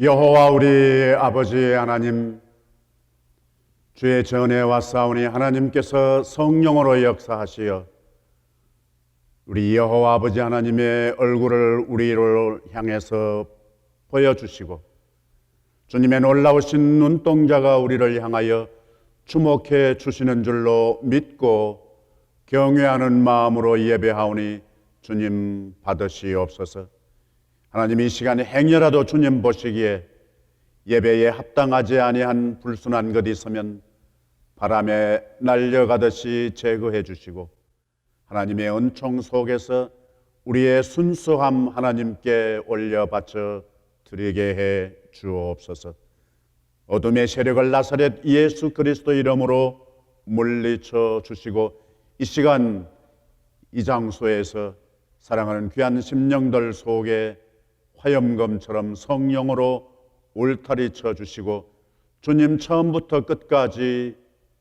여호와 우리 아버지 하나님, 주의 전에 왔사오니 하나님께서 성령으로 역사하시어 우리 여호와 아버지 하나님의 얼굴을 우리를 향해서 보여주시고 주님의 놀라우신 눈동자가 우리를 향하여 주목해 주시는 줄로 믿고 경외하는 마음으로 예배하오니 주님 받으시옵소서. 하나님, 이 시간에 행여라도 주님 보시기에 예배에 합당하지 아니한 불순한 것이 있으면 바람에 날려가듯이 제거해 주시고 하나님의 은총 속에서 우리의 순수함 하나님께 올려 바쳐 드리게 해 주옵소서. 어둠의 세력을 나사렛 예수 그리스도 이름으로 물리쳐 주시고 이 시간 이 장소에서 사랑하는 귀한 심령들 속에 화염검처럼 성령으로 울타리 쳐주시고 주님 처음부터 끝까지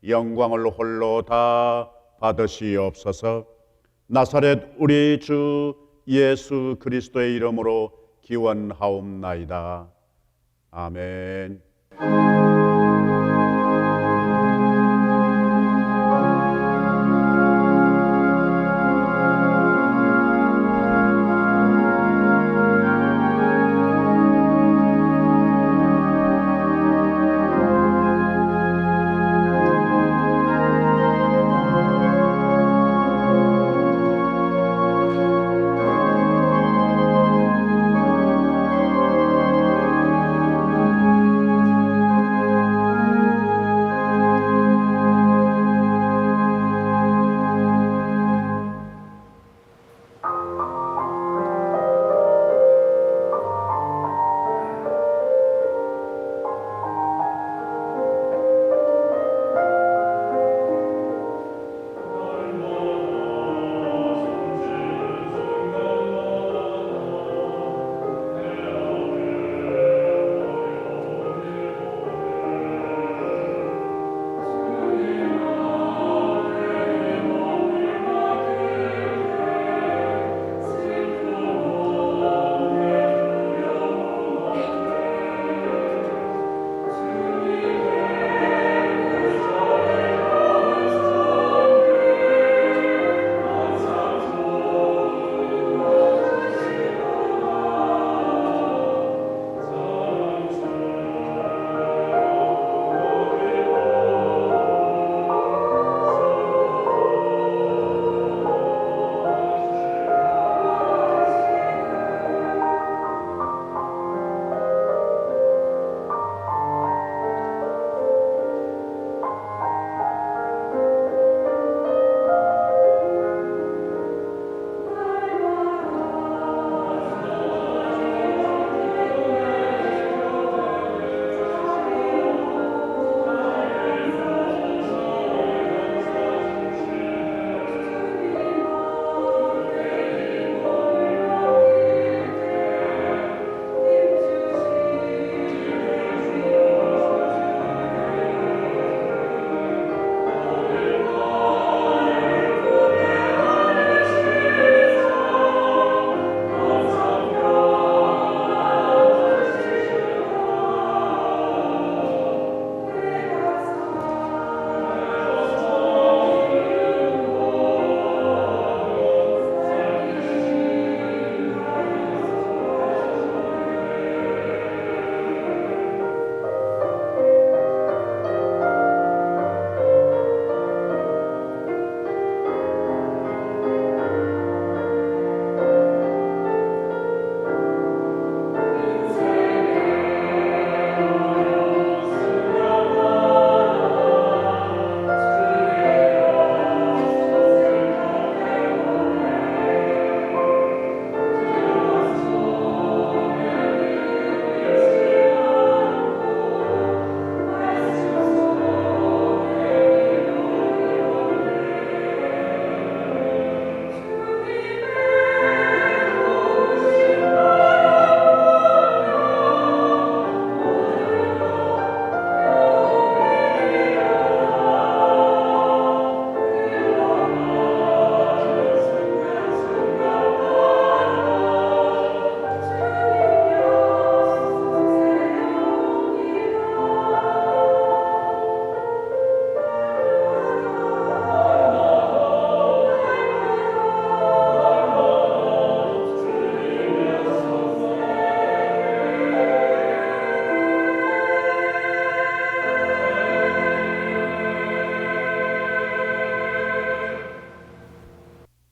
영광을 홀로 다 받으시옵소서. 나사렛 우리 주 예수 그리스도의 이름으로 기원하옵나이다. 아멘.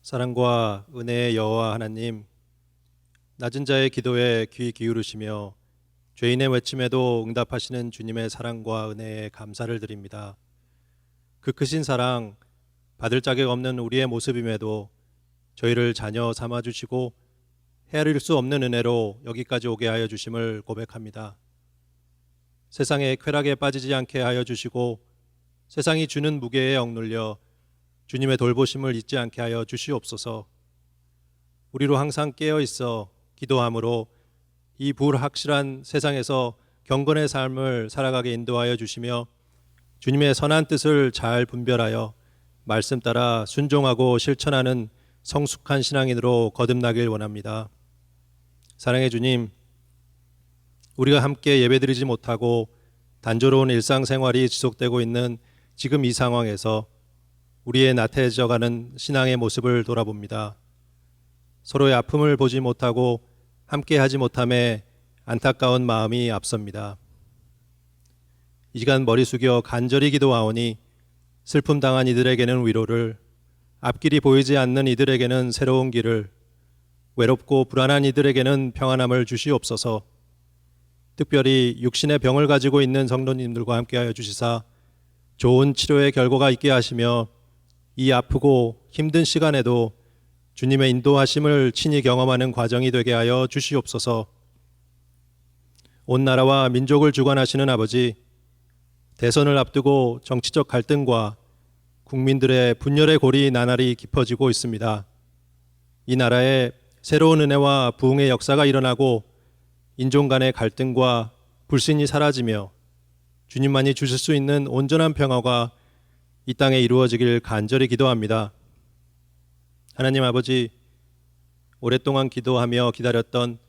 사랑과 은혜의 여호와 하나님, 낮은 자의 기도에 귀 기울이시며 죄인의 외침에도 응답하시는 주님의 사랑과 은혜에 감사를 드립니다. 그 크신 사랑, 받을 자격 없는 우리의 모습임에도 저희를 자녀 삼아주시고 헤아릴 수 없는 은혜로 여기까지 오게 하여 주심을 고백합니다. 세상의 쾌락에 빠지지 않게 하여 주시고 세상이 주는 무게에 억눌려 주님의 돌보심을 잊지 않게 하여 주시옵소서. 우리로 항상 깨어 있어 기도함으로 이 불확실한 세상에서 경건의 삶을 살아가게 인도하여 주시며 주님의 선한 뜻을 잘 분별하여 말씀 따라 순종하고 실천하는 성숙한 신앙인으로 거듭나길 원합니다. 사랑의 주님, 우리가 함께 예배드리지 못하고 단조로운 일상생활이 지속되고 있는 지금 이 상황에서 우리의 나태해져가는 신앙의 모습을 돌아봅니다. 서로의 아픔을 보지 못하고 함께하지 못함에 안타까운 마음이 앞섭니다. 이 시간 머리 숙여 간절히 기도하오니 슬픔 당한 이들에게는 위로를, 앞길이 보이지 않는 이들에게는 새로운 길을, 외롭고 불안한 이들에게는 평안함을 주시옵소서. 특별히 육신의 병을 가지고 있는 성도님들과 함께하여 주시사 좋은 치료의 결과가 있게 하시며 이 아프고 힘든 시간에도 주님의 인도하심을 친히 경험하는 과정이 되게 하여 주시옵소서. 온 나라와 민족을 주관하시는 아버지, 대선을 앞두고 정치적 갈등과 국민들의 분열의 골이 나날이 깊어지고 있습니다. 이 나라에 새로운 은혜와 부흥의 역사가 일어나고 인종 간의 갈등과 불신이 사라지며 주님만이 주실 수 있는 온전한 평화가 이 땅에 이루어지길 간절히 기도합니다. 하나님 아버지, 오랫동안 기도하며 기다렸던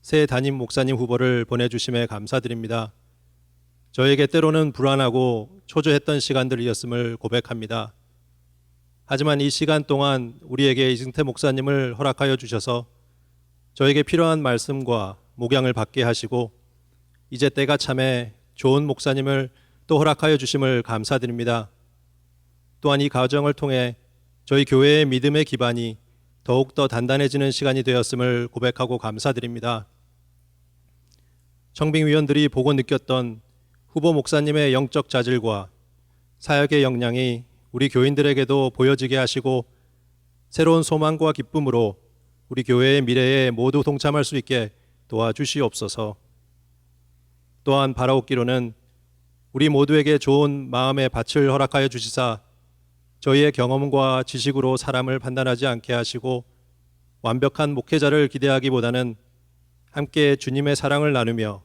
새 담임 목사님 후보를 보내주심에 감사드립니다. 저에게 때로는 불안하고 초조했던 시간들이었음을 고백합니다. 하지만 이 시간 동안 우리에게 이승태 목사님을 허락하여 주셔서 저에게 필요한 말씀과 목양을 받게 하시고 이제 때가 참에 좋은 목사님을 또 허락하여 주심을 감사드립니다. 또한 이 과정을 통해 저희 교회의 믿음의 기반이 더욱더 단단해지는 시간이 되었음을 고백하고 감사드립니다. 청빙위원들이 보고 느꼈던 후보 목사님의 영적 자질과 사역의 역량이 우리 교인들에게도 보여지게 하시고 새로운 소망과 기쁨으로 우리 교회의 미래에 모두 동참할 수 있게 도와주시옵소서. 또한 바라옵기로는 우리 모두에게 좋은 마음의 밭을 허락하여 주시사 저희의 경험과 지식으로 사람을 판단하지 않게 하시고 완벽한 목회자를 기대하기보다는 함께 주님의 사랑을 나누며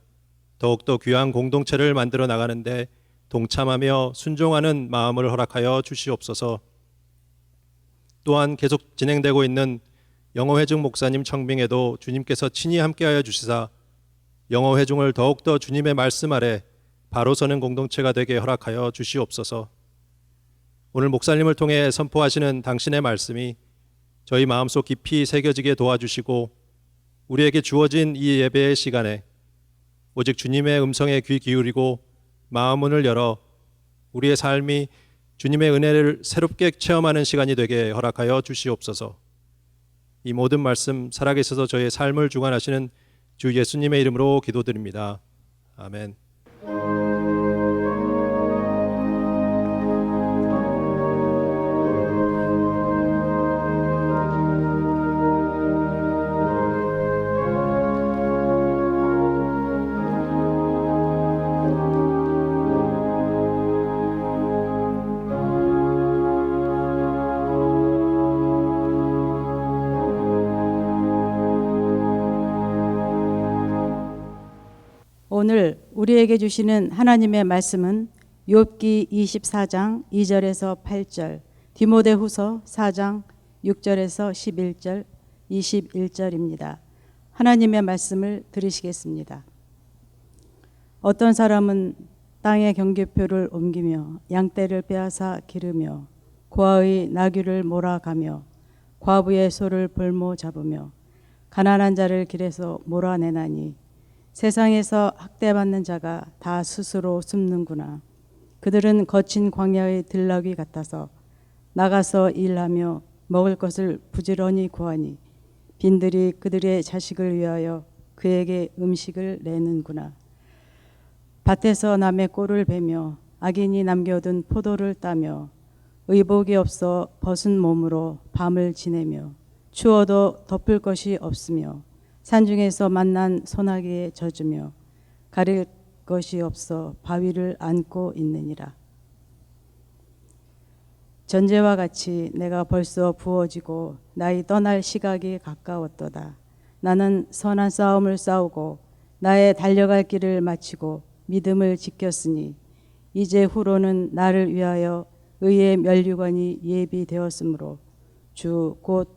더욱더 귀한 공동체를 만들어 나가는데 동참하며 순종하는 마음을 허락하여 주시옵소서. 또한 계속 진행되고 있는 영어회중 목사님 청빙에도 주님께서 친히 함께하여 주시사 영어회중을 더욱더 주님의 말씀 아래 바로 서는 공동체가 되게 허락하여 주시옵소서. 오늘 목사님을 통해 선포하시는 당신의 말씀이 저희 마음속 깊이 새겨지게 도와주시고 우리에게 주어진 이 예배의 시간에 오직 주님의 음성에 귀 기울이고 마음 문을 열어 우리의 삶이 주님의 은혜를 새롭게 체험하는 시간이 되게 허락하여 주시옵소서. 이 모든 말씀 살아계셔서 저희의 삶을 주관하시는 주 예수님의 이름으로 기도드립니다. 아멘. 오늘 우리에게 주시는 하나님의 말씀은 욥기 24장 2절에서 8절, 디모데후서 4장 6절에서 11절, 21절입니다. 하나님의 말씀을 들으시겠습니다. 어떤 사람은 땅의 경계표를 옮기며 양떼를 빼앗아 기르며 고아의 나귀를 몰아가며 과부의 소를 볼모 잡으며 가난한 자를 길에서 몰아내나니 세상에서 학대받는 자가 다 스스로 숨는구나. 그들은 거친 광야의 들나귀 같아서 나가서 일하며 먹을 것을 부지런히 구하니 빈들이 그들의 자식을 위하여 그에게 음식을 내는구나. 밭에서 남의 꼴을 베며 악인이 남겨둔 포도를 따며 의복이 없어 벗은 몸으로 밤을 지내며 추워도 덮을 것이 없으며 산중에서 만난 소나기에 젖으며 가릴 것이 없어 바위를 안고 있느니라. 전제와 같이 내가 벌써 부어지고 나의 떠날 시각이 가까웠도다. 나는 선한 싸움을 싸우고 나의 달려갈 길을 마치고 믿음을 지켰으니 이제 후로는 나를 위하여 의의 면류관이 예비되었으므로 주 곧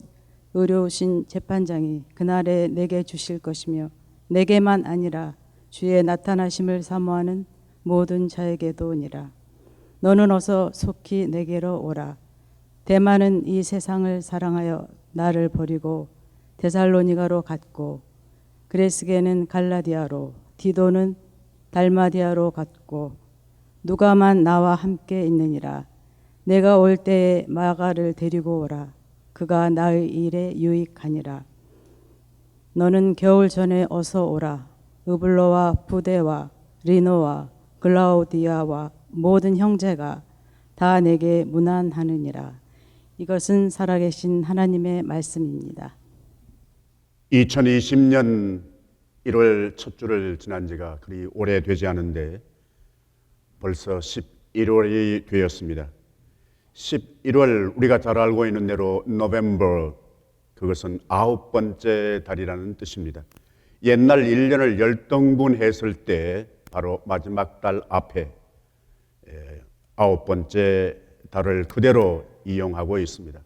의로우신 재판장이 그날에 내게 주실 것이며 내게만 아니라 주의 나타나심을 사모하는 모든 자에게도니라. 너는 어서 속히 내게로 오라. 대만은 이 세상을 사랑하여 나를 버리고 데살로니가로 갔고 그레스게는 갈라디아로 디도는 달마디아로 갔고 누가만 나와 함께 있느니라. 내가 올 때에 마가를 데리고 오라. 그가 나의 일에 유익하니라. 너는 겨울 전에 어서 오라. 으블로와 부데와 리노와 글라우디아와 모든 형제가 다 내게 문안하느니라. 이것은 살아계신 하나님의 말씀입니다. 2020년 1월 첫 주를 지난 지가 그리 오래되지 않은데 벌써 11월이 되었습니다. 11월 우리가 잘 알고 있는 대로 노벰버, 그것은 9번째 달이라는 뜻입니다. 옛날 1년을 열등분했을 때 바로 마지막 달 앞에 9번째 달을 그대로 이용하고 있습니다.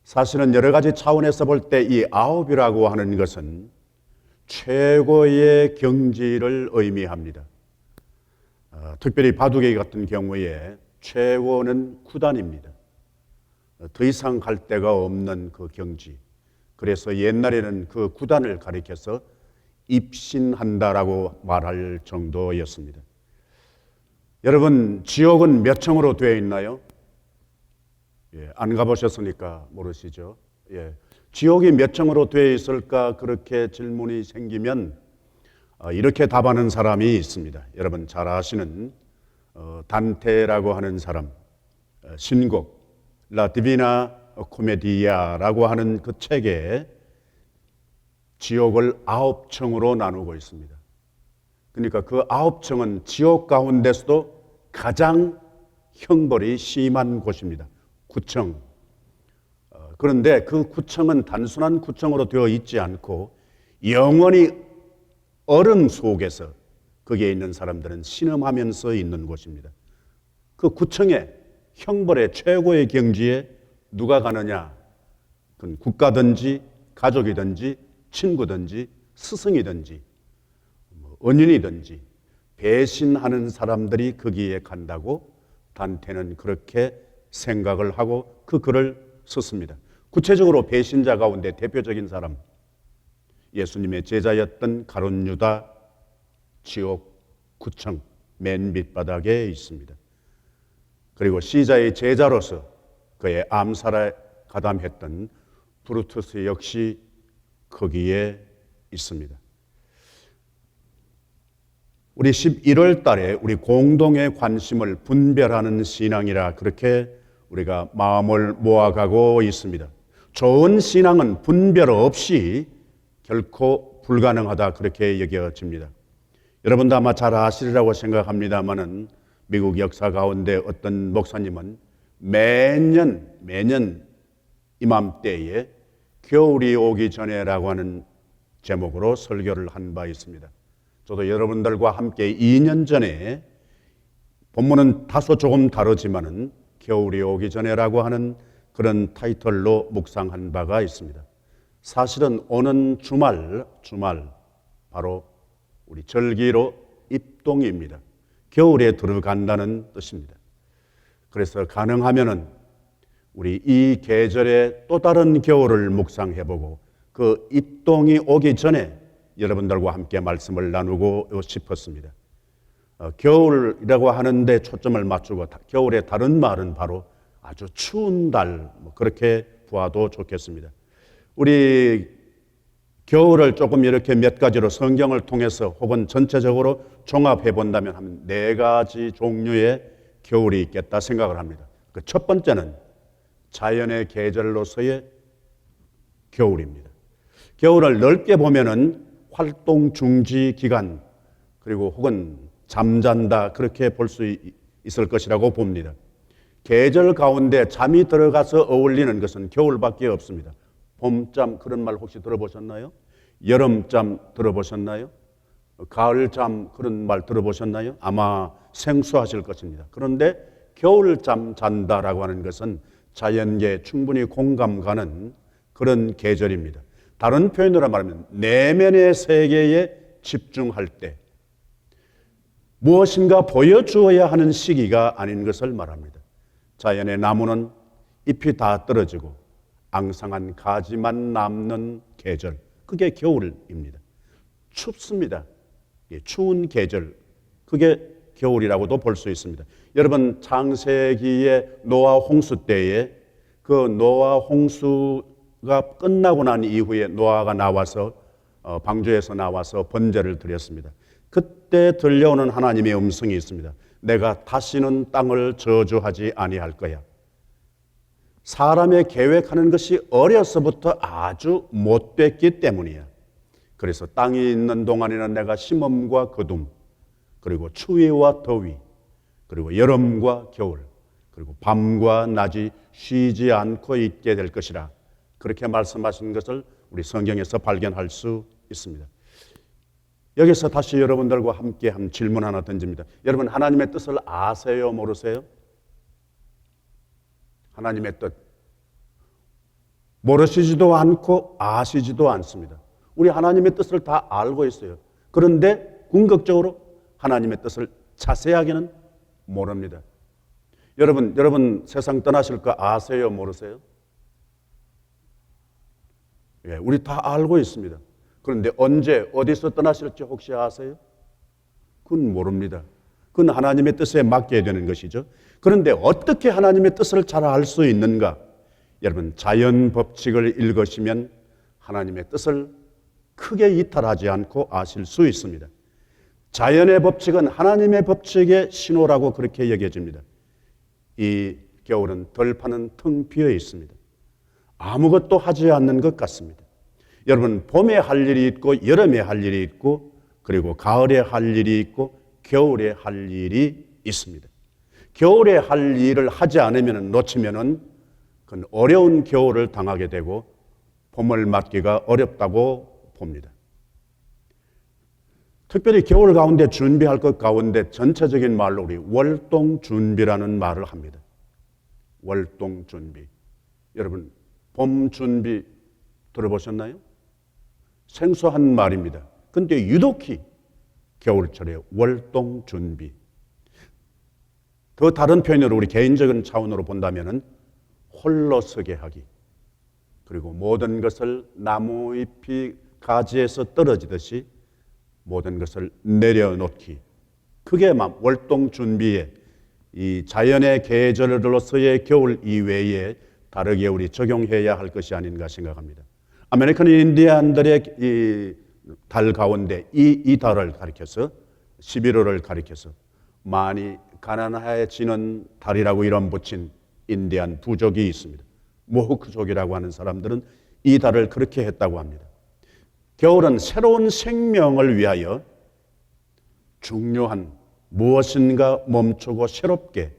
사실은 여러 가지 차원에서 볼 때 이 9이라고 하는 것은 최고의 경지를 의미합니다. 특별히 바둑의 같은 경우에 최고는 9단입니다. 더 이상 갈 데가 없는 그 경지. 그래서 옛날에는 그 9단을 가리켜서 입신한다라고 말할 정도였습니다. 여러분, 지옥은 몇 층으로 되어 있나요? 안 가보셨으니까 모르시죠? 지옥이 몇 층으로 되어 있을까 그렇게 질문이 생기면 이렇게 답하는 사람이 있습니다. 여러분 잘 아시는 단테라고 하는 사람, 신곡 라 디비나 코메디아라고 하는 그 책에 지옥을 9층으로 나누고 있습니다. 그러니까 그 9층은 지옥 가운데서도 가장 형벌이 심한 곳입니다. 9층. 그런데 그 9층은 단순한 9층으로 되어 있지 않고 영원히 얼음 속에서 거기에 있는 사람들은 신음하면서 있는 곳입니다. 그 9층에 형벌의 최고의 경지에 누가 가느냐? 그건 국가든지 가족이든지 친구든지 스승이든지 은인이든지 배신하는 사람들이 거기에 간다고 단테는 그렇게 생각을 하고 그 글을 썼습니다. 구체적으로 배신자 가운데 대표적인 사람, 예수님의 제자였던 가룟 유다 지옥 9층 맨 밑바닥에 있습니다. 그리고 시자의 제자로서 그의 암살에 가담했던 브루투스 역시 거기에 있습니다. 우리 11월 달에 우리 공동의 관심을 분별하는 신앙이라 그렇게 우리가 마음을 모아가고 있습니다. 좋은 신앙은 분별 없이 결코 불가능하다 그렇게 여겨집니다. 여러분도 아마 잘 아시리라고 생각합니다마는 미국 역사 가운데 어떤 목사님은 매년 이맘때에 겨울이 오기 전에라고 하는 제목으로 설교를 한 바 있습니다. 저도 여러분들과 함께 2년 전에 본문은 다소 조금 다르지만은 겨울이 오기 전에라고 하는 그런 타이틀로 묵상한 바가 있습니다. 사실은 오는 주말 바로 우리 절기로 입동입니다. 겨울에 들어간다는 뜻입니다. 그래서 가능하면은 우리 이 계절에 또 다른 겨울을 묵상해보고 그 입동이 오기 전에 여러분들과 함께 말씀을 나누고 싶었습니다. 겨울이라고 하는데 초점을 맞추고 겨울의 다른 말은 바로 아주 추운 달 그렇게 구하도 좋겠습니다. 우리 겨울을 조금 이렇게 몇 가지로 성경을 통해서 혹은 전체적으로 종합해 본다면 한 4가지 종류의 겨울이 있겠다 생각을 합니다. 그 첫 번째는 자연의 계절로서의 겨울입니다. 겨울을 넓게 보면은 활동 중지 기간 그리고 혹은 잠잔다 그렇게 볼 수 있을 것이라고 봅니다. 계절 가운데 잠이 들어가서 어울리는 것은 겨울밖에 없습니다. 봄잠 그런 말 혹시 들어보셨나요? 여름잠 들어보셨나요? 가을잠 그런 말 들어보셨나요? 아마 생소하실 것입니다. 그런데 겨울잠 잔다라고 하는 것은 자연계에 충분히 공감 가는 그런 계절입니다. 다른 표현으로 말하면 내면의 세계에 집중할 때 무엇인가 보여주어야 하는 시기가 아닌 것을 말합니다. 자연의 나무는 잎이 다 떨어지고 앙상한 가지만 남는 계절, 그게 겨울입니다. 춥습니다. 추운 계절, 그게 겨울이라고도 볼 수 있습니다. 여러분 창세기의 노아 홍수 때에 그 노아 홍수가 끝나고 난 이후에 노아가 나와서 방주에서 나와서 번제를 드렸습니다. 그때 들려오는 하나님의 음성이 있습니다. 내가 다시는 땅을 저주하지 아니할 거야. 사람의 계획하는 것이 어려서부터 아주 못됐기 때문이야. 그래서 땅이 있는 동안에는 내가 심음과 거둠, 그리고 추위와 더위, 그리고 여름과 겨울, 그리고 밤과 낮이 쉬지 않고 있게 될 것이라. 그렇게 말씀하신 것을 우리 성경에서 발견할 수 있습니다. 여기서 다시 여러분들과 함께 한 질문 하나 던집니다. 여러분 하나님의 뜻을 아세요? 모르세요? 하나님의 뜻 모르시지도 않고 아시지도 않습니다. 우리 하나님의 뜻을 다 알고 있어요. 그런데 궁극적으로 하나님의 뜻을 자세하게는 모릅니다. 여러분 세상 떠나실 거 아세요? 모르세요? 예, 우리 다 알고 있습니다. 그런데 언제 어디서 떠나실지 혹시 아세요? 그건 모릅니다. 그건 하나님의 뜻에 맡겨야 되는 것이죠. 그런데 어떻게 하나님의 뜻을 잘 알 수 있는가? 여러분 자연 법칙을 읽으시면 하나님의 뜻을 크게 이탈하지 않고 아실 수 있습니다. 자연의 법칙은 하나님의 법칙의 신호라고 그렇게 여겨집니다. 이 겨울은 들판은 텅 비어 있습니다. 아무것도 하지 않는 것 같습니다. 여러분 봄에 할 일이 있고 여름에 할 일이 있고 그리고 가을에 할 일이 있고 겨울에 할 일이 있습니다. 겨울에 할 일을 하지 않으면 놓치면은 그건 어려운 겨울을 당하게 되고 봄을 맞기가 어렵다고 봅니다. 특별히 겨울 가운데 준비할 것 가운데 전체적인 말로 우리 월동 준비라는 말을 합니다. 월동 준비. 여러분 봄 준비 들어보셨나요? 생소한 말입니다. 그런데 유독히 겨울철에 월동 준비. 더 다른 표현으로 우리 개인적인 차원으로 본다면은 홀로 서게 하기. 그리고 모든 것을 나무잎이 가지에서 떨어지듯이 모든 것을 내려놓기. 그게 월동 준비의 이 자연의 계절로서의 겨울 이외에 다르게 우리 적용해야 할 것이 아닌가 생각합니다. 아메리칸 인디안들의 이 달 가운데 이 달을 가리켜서 11월을 가리켜서 많이 가난해지는 달이라고 이름 붙인 인디안 부족이 있습니다. 모호크족이라고 하는 사람들은 이 달을 그렇게 했다고 합니다. 겨울은 새로운 생명을 위하여 중요한 무엇인가 멈추고 새롭게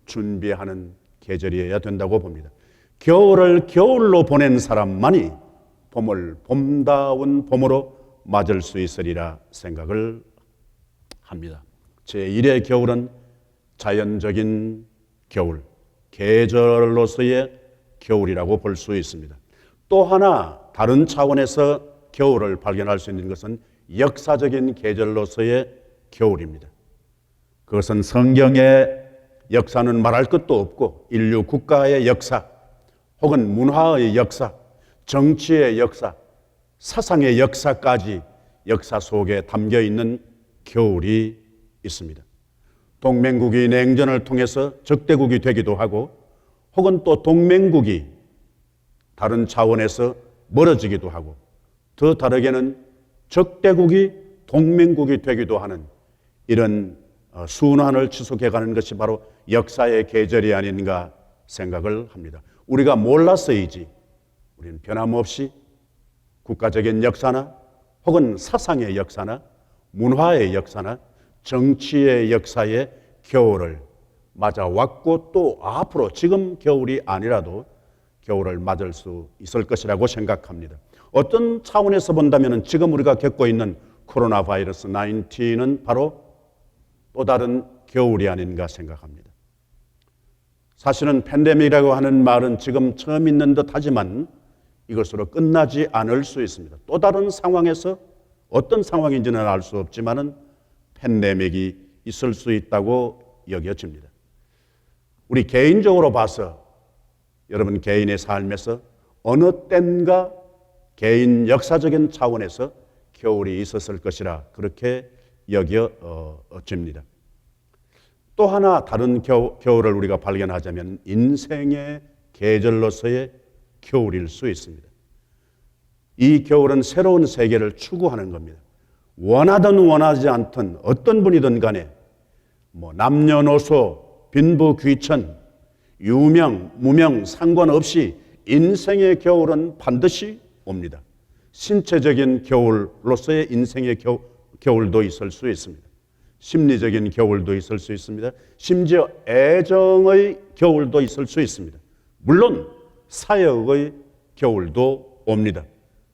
준비하는 계절이어야 된다고 봅니다. 겨울을 겨울로 보낸 사람만이 봄을 봄다운 봄으로 맞을 수 있으리라 생각을 합니다. 제1의 겨울은 자연적인 겨울, 계절로서의 겨울이라고 볼 수 있습니다. 또 하나 다른 차원에서 겨울을 발견할 수 있는 것은 역사적인 계절로서의 겨울입니다. 그것은 성경의 역사는 말할 것도 없고 인류 국가의 역사 혹은 문화의 역사, 정치의 역사, 사상의 역사까지 역사 속에 담겨 있는 겨울이 있습니다. 동맹국이 냉전을 통해서 적대국이 되기도 하고 혹은 또 동맹국이 다른 차원에서 멀어지기도 하고 더 다르게는 적대국이 동맹국이 되기도 하는 이런 순환을 지속해가는 것이 바로 역사의 계절이 아닌가 생각을 합니다. 우리가 몰라서이지 우리는 변함없이 국가적인 역사나 혹은 사상의 역사나 문화의 역사나 정치의 역사의 겨울을 맞아왔고 또 앞으로 지금 겨울이 아니라도 겨울을 맞을 수 있을 것이라고 생각합니다. 어떤 차원에서 본다면 지금 우리가 겪고 있는 코로나 바이러스 19은 바로 또 다른 겨울이 아닌가 생각합니다. 사실은 팬데믹이라고 하는 말은 지금 처음 있는 듯 하지만 이것으로 끝나지 않을 수 있습니다. 또 다른 상황에서 어떤 상황인지는 알 수 없지만은 팬데믹이 있을 수 있다고 여겨집니다. 우리 개인적으로 봐서 여러분 개인의 삶에서 어느 때인가 개인 역사적인 차원에서 겨울이 있었을 것이라 그렇게 여겨집니다. 또 하나 다른 겨울을 우리가 발견하자면 인생의 계절로서의 겨울일 수 있습니다. 이 겨울은 새로운 세계를 추구하는 겁니다. 원하든 원하지 않든 어떤 분이든 간에 남녀노소, 빈부, 귀천, 유명, 무명 상관없이 인생의 겨울은 반드시 옵니다. 신체적인 겨울로서의 인생의 겨울도 있을 수 있습니다. 심리적인 겨울도 있을 수 있습니다. 심지어 애정의 겨울도 있을 수 있습니다. 물론 사역의 겨울도 옵니다.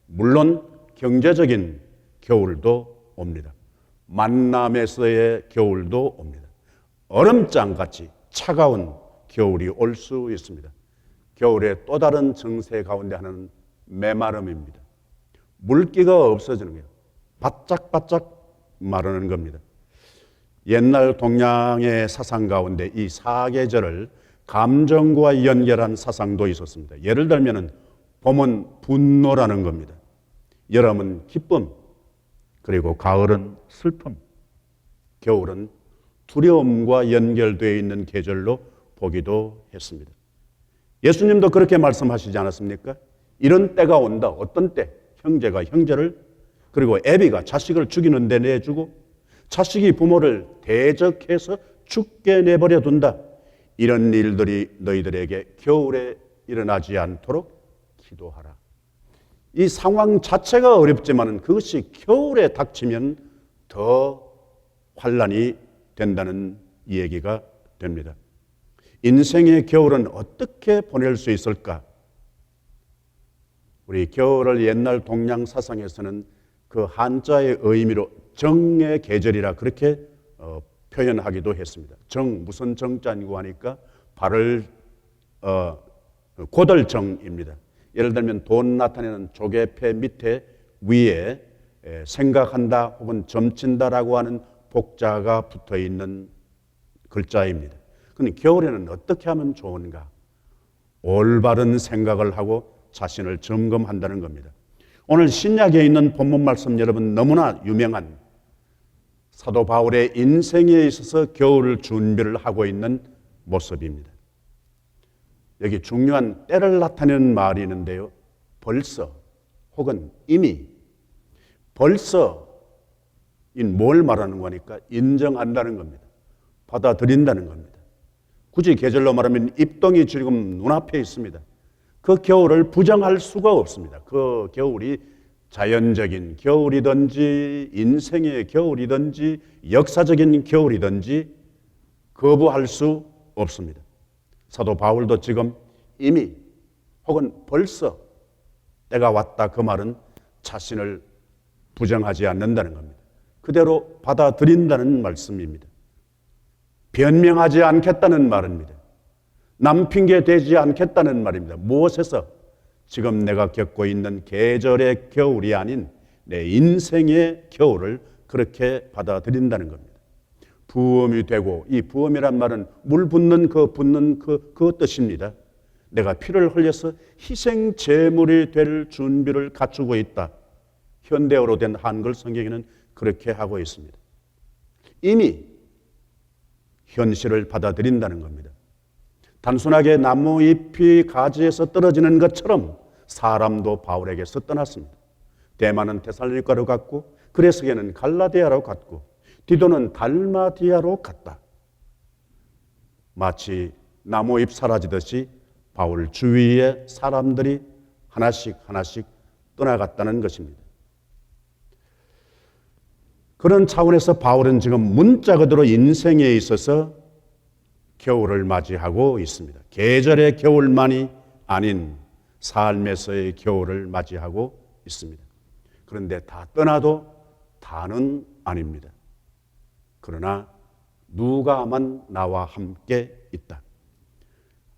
물론 경제적인 겨울도 옵니다. 만남에서의 겨울도 옵니다. 얼음장같이 차가운 겨울이 올 수 있습니다. 겨울의 또 다른 정세 가운데 하나는 메마름입니다. 물기가 없어지는 거예요. 바짝바짝 마르는 겁니다. 옛날 동양의 사상 가운데 이 사계절을 감정과 연결한 사상도 있었습니다. 예를 들면 봄은 분노라는 겁니다. 여름은 기쁨, 그리고 가을은 슬픔, 겨울은 두려움과 연결되어 있는 계절로 보기도 했습니다. 예수님도 그렇게 말씀하시지 않았습니까? 이런 때가 온다. 어떤 때? 형제가 형제를, 그리고 애비가 자식을 죽이는 데 내주고 자식이 부모를 대적해서 죽게 내버려 둔다. 이런 일들이 너희들에게 겨울에 일어나지 않도록 기도하라. 이 상황 자체가 어렵지만 그것이 겨울에 닥치면 더 환란이 된다는 얘기가 됩니다. 인생의 겨울은 어떻게 보낼 수 있을까? 우리 겨울을 옛날 동양 사상에서는 그 한자의 의미로 정의 계절이라 그렇게 표현하기도 했습니다. 정, 무슨 정자인고 하니까 발을 고들정입니다. 예를 들면 돈 나타내는 조개패 밑에 위에 생각한다 혹은 점친다라고 하는 복자가 붙어 있는 글자입니다. 그런데 겨울에는 어떻게 하면 좋은가? 올바른 생각을 하고 자신을 점검한다는 겁니다. 오늘 신약에 있는 본문 말씀 여러분 너무나 유명한 사도 바울의 인생에 있어서 겨울 준비를 하고 있는 모습입니다. 여기 중요한 때를 나타내는 말이 있는데요. 벌써 혹은 이미, 벌써 뭘 말하는 거니까 인정한다는 겁니다. 받아들인다는 겁니다. 굳이 계절로 말하면 입동이 지금 눈앞에 있습니다. 그 겨울을 부정할 수가 없습니다. 그 겨울이 자연적인 겨울이든지 인생의 겨울이든지 역사적인 겨울이든지 거부할 수 없습니다. 사도 바울도 지금 이미 혹은 벌써 때가 왔다 그 말은 자신을 부정하지 않는다는 겁니다. 그대로 받아들인다는 말씀입니다. 변명하지 않겠다는 말입니다. 남 핑계 대지 않겠다는 말입니다. 무엇에서? 지금 내가 겪고 있는 계절의 겨울이 아닌 내 인생의 겨울을 그렇게 받아들인다는 겁니다. 부음이 되고, 이 부음이란 말은 물 붓는 그 뜻입니다. 내가 피를 흘려서 희생 제물이 될 준비를 갖추고 있다. 현대어로 된 한글 성경에는 그렇게 하고 있습니다. 이미 현실을 받아들인다는 겁니다. 단순하게 나무 잎이 가지에서 떨어지는 것처럼 사람도 바울에게서 떠났습니다. 대마는 데살로니가로 갔고 그레스게는 갈라디아로 갔고 디도는 달마디아로 갔다. 마치 나무잎 사라지듯이 바울 주위의 사람들이 하나씩 하나씩 떠나갔다는 것입니다. 그런 차원에서 바울은 지금 문자 그대로 인생에 있어서 겨울을 맞이하고 있습니다. 계절의 겨울만이 아닌 삶에서의 겨울을 맞이하고 있습니다. 그런데 다 떠나도 다는 아닙니다. 그러나 누가만 나와 함께 있다.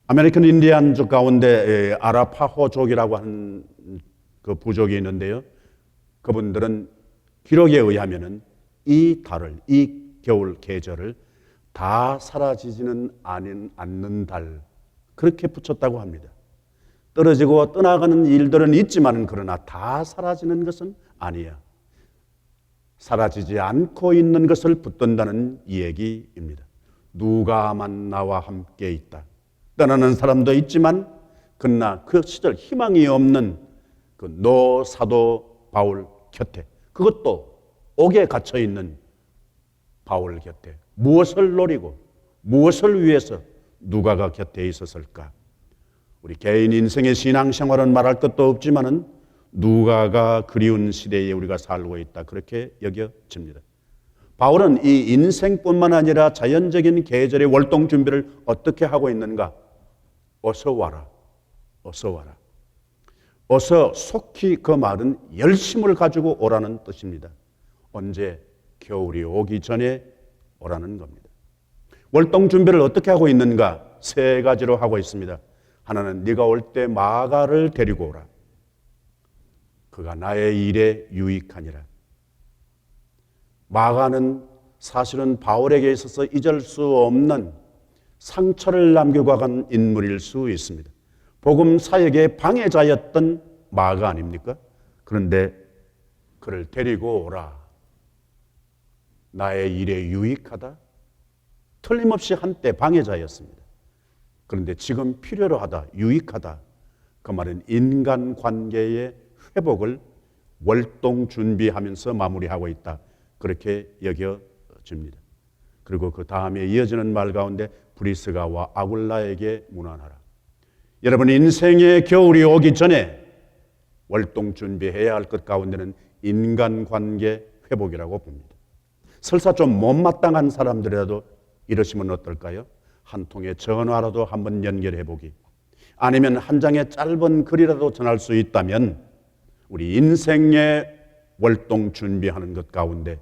아메리칸 인디안족 가운데 아라파호족이라고 하는 그 부족이 있는데요. 그분들은 기록에 의하면은 이 달을, 이 겨울 계절을 다 사라지지는 않는 달, 그렇게 붙였다고 합니다. 떨어지고 떠나가는 일들은 있지만 그러나 다 사라지는 것은 아니야. 사라지지 않고 있는 것을 붙든다는 얘기입니다. 누가만 나와 함께 있다. 떠나는 사람도 있지만 그러나 그 시절 희망이 없는 그 노사도 바울 곁에, 그것도 옥에 갇혀 있는 바울 곁에 무엇을 노리고 무엇을 위해서 누가가 곁에 있었을까? 우리 개인 인생의 신앙생활은 말할 것도 없지만은 누가가 그리운 시대에 우리가 살고 있다, 그렇게 여겨집니다. 바울은 이 인생뿐만 아니라 자연적인 계절의 월동 준비를 어떻게 하고 있는가? 어서 와라, 어서 와라. 어서 속히, 그 말은 열심을 가지고 오라는 뜻입니다. 언제? 겨울이 오기 전에 오라는 겁니다. 월동 준비를 어떻게 하고 있는가? 세 가지로 하고 있습니다. 하나는 네가 올 때 마가를 데리고 오라. 그가 나의 일에 유익하니라. 마가는 사실은 바울에게 있어서 잊을 수 없는 상처를 남기고 간 인물일 수 있습니다. 복음 사역의 방해자였던 마가 아닙니까? 그런데 그를 데리고 오라. 나의 일에 유익하다? 틀림없이 한때 방해자였습니다. 그런데 지금 필요로 하다, 유익하다. 그 말은 인간관계의 회복을 월동 준비하면서 마무리하고 있다, 그렇게 여겨집니다. 그리고 그 다음에 이어지는 말 가운데 브리스가와 아굴라에게 문안하라. 여러분, 인생의 겨울이 오기 전에 월동 준비해야 할 것 가운데는 인간관계 회복이라고 봅니다. 설사 좀 못마땅한 사람들이라도 이러시면 어떨까요? 한 통의 전화라도 한번 연결해 보기, 아니면 한 장의 짧은 글이라도 전할 수 있다면 우리 인생의 월동 준비하는 것 가운데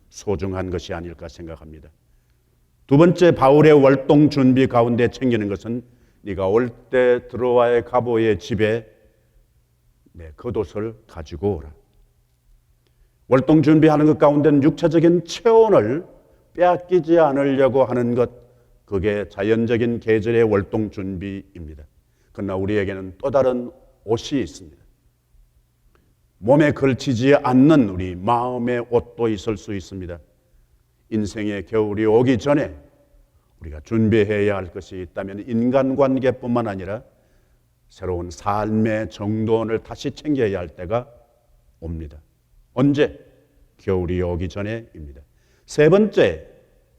소중한 것이 아닐까 생각합니다. 두 번째, 바울의 월동 준비 가운데 챙기는 것은 네가 올 때 드로아의 가보의 집에 내 겉옷을 가지고 오라. 월동 준비하는 것 가운데는 육체적인 체온을 빼앗기지 않으려고 하는 것, 그게 자연적인 계절의 월동 준비입니다. 그러나 우리에게는 또 다른 옷이 있습니다. 몸에 걸치지 않는 우리 마음의 옷도 있을 수 있습니다. 인생의 겨울이 오기 전에 우리가 준비해야 할 것이 있다면 인간관계뿐만 아니라 새로운 삶의 정돈을 다시 챙겨야 할 때가 옵니다. 언제? 겨울이 오기 전에입니다. 세 번째,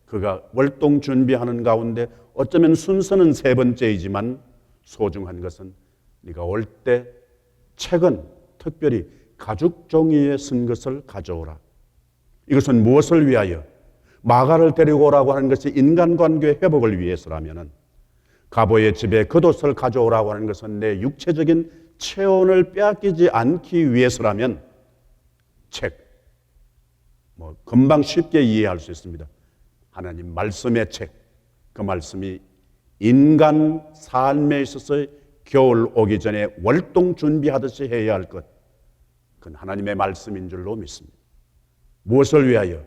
그가 월동 준비하는 가운데 어쩌면 순서는 세 번째이지만 소중한 것은 네가 올 때 책은 특별히 가죽 종이에 쓴 것을 가져오라. 이것은 무엇을 위하여? 마가를 데리고 오라고 하는 것이 인간관계 회복을 위해서라면, 가보의 집에 겉옷을 가져오라고 하는 것은 내 육체적인 체온을 빼앗기지 않기 위해서라면 책, 금방 쉽게 이해할 수 있습니다. 하나님 말씀의 책, 그 말씀이 인간 삶에 있어서 겨울 오기 전에 월동 준비하듯이 해야 할 것, 그건 하나님의 말씀인 줄로 믿습니다. 무엇을 위하여?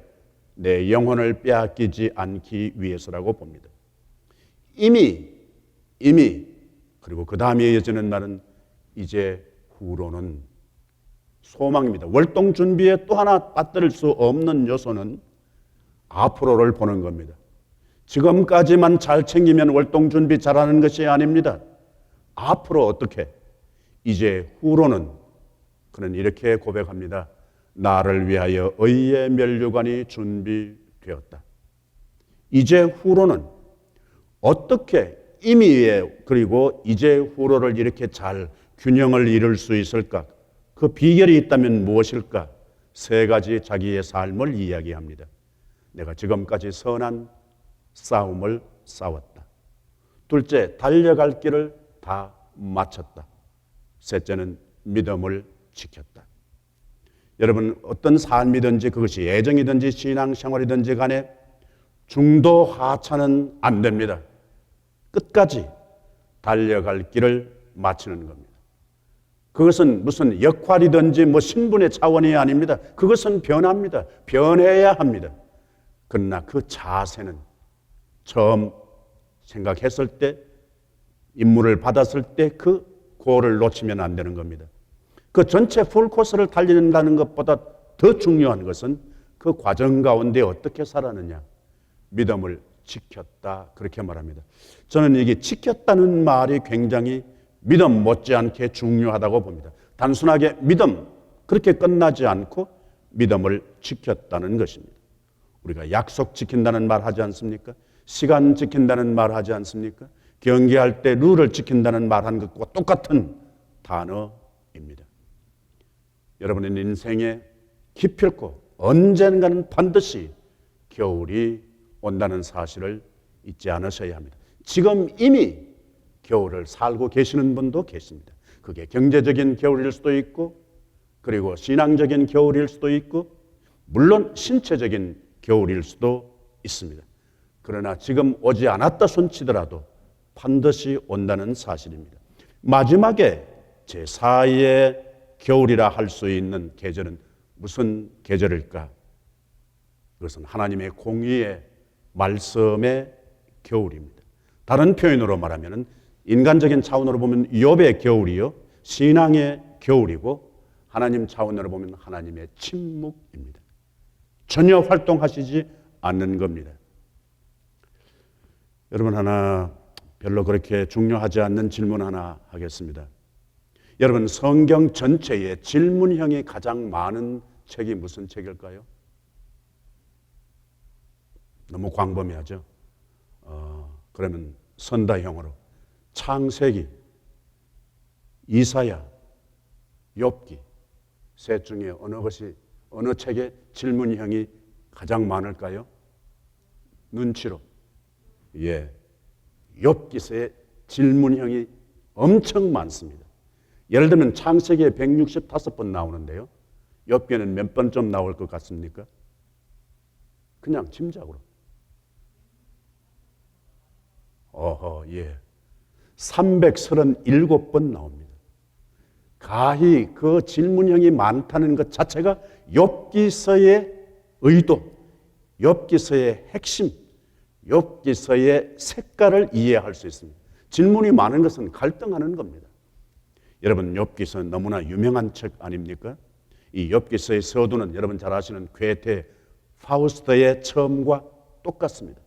내 영혼을 빼앗기지 않기 위해서라고 봅니다. 이미 그리고 그 다음에 이어지는 날은 이제 후로는 소망입니다. 월동 준비에 또 하나 빠뜨릴 수 없는 요소는 앞으로를 보는 겁니다. 지금까지만 잘 챙기면 월동 준비 잘하는 것이 아닙니다. 앞으로 어떻게? 이제 후로는 그는 이렇게 고백합니다. 나를 위하여 의의 면류관이 준비되었다. 이제 후로는 어떻게 이미에 그리고 이제 후로를 이렇게 잘 균형을 이룰 수 있을까? 그 비결이 있다면 무엇일까? 세 가지 자기의 삶을 이야기합니다. 내가 지금까지 선한 싸움을 싸웠다. 둘째, 달려갈 길을 다 마쳤다. 셋째는 믿음을 지켰다. 여러분, 어떤 삶이든지 그것이 애정이든지 신앙생활이든지 간에 중도 하차는 안 됩니다. 끝까지 달려갈 길을 마치는 겁니다. 그것은 무슨 역할이든지 뭐 신분의 차원이 아닙니다. 그것은 변합니다. 변해야 합니다. 그러나 그 자세는 처음 생각했을 때, 임무를 받았을 때 그 고를 놓치면 안 되는 겁니다. 그 전체 풀코스를 달린다는 것보다 더 중요한 것은 그 과정 가운데 어떻게 살았느냐. 믿음을 지켰다, 그렇게 말합니다. 저는 이게 지켰다는 말이 굉장히 믿음 못지않게 중요하다고 봅니다. 단순하게 믿음, 그렇게 끝나지 않고 믿음을 지켰다는 것입니다. 우리가 약속 지킨다는 말 하지 않습니까? 시간 지킨다는 말 하지 않습니까? 경기할 때 룰을 지킨다는 말 하는 것과 똑같은 단어입니다. 여러분의 인생에 기필코 언젠가는 반드시 겨울이 온다는 사실을 잊지 않으셔야 합니다. 지금 이미 겨울을 살고 계시는 분도 계십니다. 그게 경제적인 겨울일 수도 있고, 그리고 신앙적인 겨울일 수도 있고, 물론 신체적인 겨울일 수도 있습니다. 그러나 지금 오지 않았다 손치더라도 반드시 온다는 사실입니다. 마지막에 제4의 겨울이라 할 수 있는 계절은 무슨 계절일까? 그것은 하나님의 공의의 말씀의 겨울입니다. 다른 표현으로 말하면 인간적인 차원으로 보면 욥의 겨울이요, 신앙의 겨울이고, 하나님 차원으로 보면 하나님의 침묵입니다. 전혀 활동하시지 않는 겁니다. 여러분, 하나 별로 그렇게 중요하지 않는 질문 하나 하겠습니다. 여러분, 성경 전체에 질문형이 가장 많은 책이 무슨 책일까요? 너무 광범위하죠. 그러면 선다형으로 창세기, 이사야, 욥기 셋 중에 어느 책에 질문형이 가장 많을까요? 눈치로. 예, 욥기서의 질문형이 엄청 많습니다. 예를 들면 창세기에 165번 나오는데요. 욥기에는 몇 번쯤 나올 것 같습니까? 그냥 짐작으로. 예. 337번 나옵니다. 가히 그 질문형이 많다는 것 자체가 욥기서의 의도, 욥기서의 핵심, 욥기서의 색깔을 이해할 수 있습니다. 질문이 많은 것은 갈등하는 겁니다. 여러분, 욥기서 너무나 유명한 책 아닙니까? 이 욥기서의 서두는 여러분 잘 아시는 괴테 파우스트의 처음과 똑같습니다.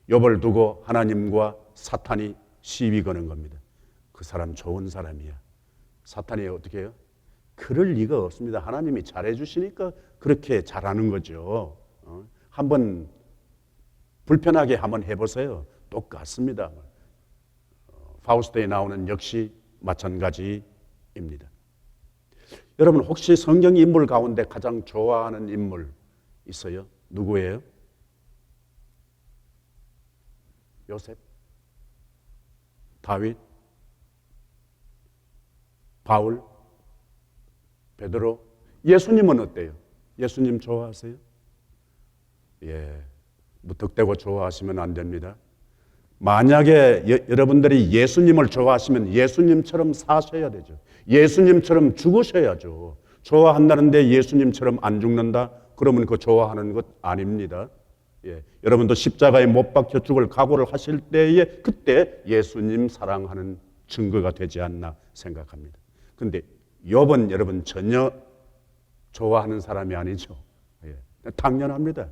욥을 두고 하나님과 사탄이 시비 거는 겁니다. 그 사람 좋은 사람이야. 사탄이 어떻게 해요? 그럴 리가 없습니다. 하나님이 잘해주시니까 그렇게 잘하는 거죠. 한번 불편하게 한번 해보세요. 똑같습니다. 파우스트에 나오는 역시 마찬가지입니다. 여러분, 혹시 성경 인물 가운데 가장 좋아하는 인물 있어요? 누구예요? 요셉? 다윗? 바울? 베드로? 예수님은 어때요? 예수님 좋아하세요? 예, 무턱대고 좋아하시면 안 됩니다. 만약에 여러분들이 예수님을 좋아하시면 예수님처럼 사셔야 되죠. 예수님처럼 죽으셔야죠. 좋아한다는데 예수님처럼 안 죽는다? 그러면 그거 좋아하는 것 아닙니다. 예, 여러분도 십자가에 못 박혀 죽을 각오를 하실 때에 그때 예수님 사랑하는 증거가 되지 않나 생각합니다. 그런데 욥은 여러분 전혀 좋아하는 사람이 아니죠. 예, 당연합니다.